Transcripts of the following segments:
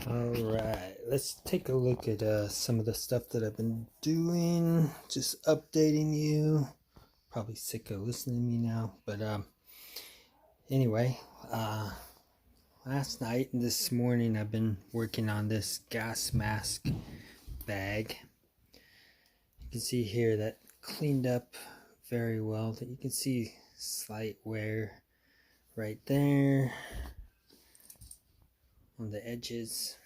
Alright, let's take a look at some of the stuff that I've been doing. Just updating you. Probably sick of listening to me now, but anyway, last night and this morning I've been working on this gas mask bag. You can see here that cleaned up very well. You can see slight wear right there on the edges.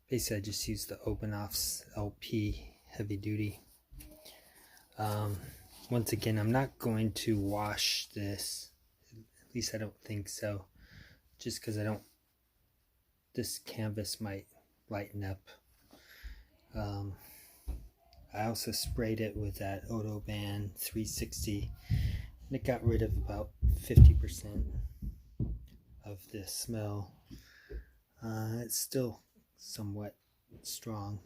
Basically I just used the Open Offs LP heavy duty. Once again, I'm not going to wash this, at least I don't think so, just because this canvas might lighten up. I also sprayed it with that Odoban 360 and it got rid of about 50% of the smell. It's still somewhat strong.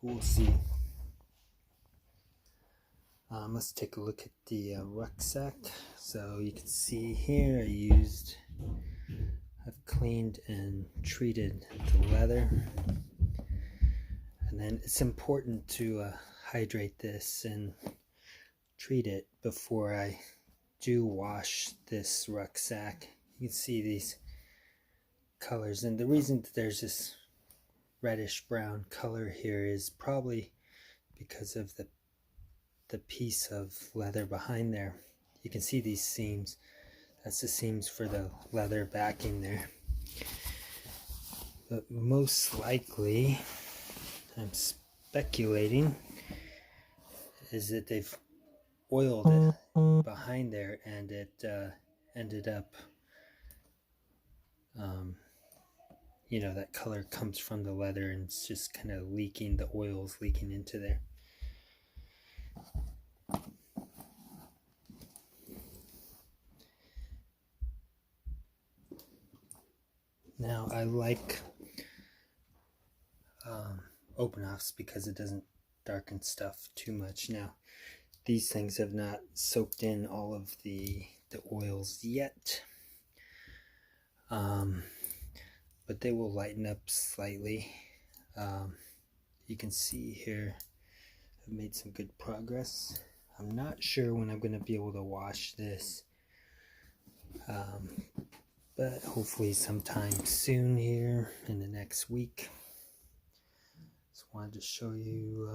We'll see. Let's take a look at the rucksack. So you can see here I've cleaned and treated the leather. And then it's important to hydrate this and treat it before I do wash this rucksack. You can see these colors, and the reason that there's this reddish brown color here is probably because of the piece of leather behind there. You can see these seams. That's the seams for the leather backing there. But most likely, I'm speculating, is that they've oiled it behind there and it ended up, you know, that color comes from the leather and it's just kind of leaking, the oil's leaking into there. Now I like Open Offs because it doesn't darken stuff too much. Now these things have not soaked in all of the oils yet, but they will lighten up slightly. You can see here I've made some good progress. I'm not sure when I'm going to be able to wash this, but hopefully sometime soon here in the next week. Just wanted to show you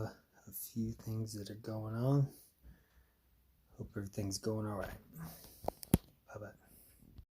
a few things that are going on. Hope everything's going all right. Bye-bye.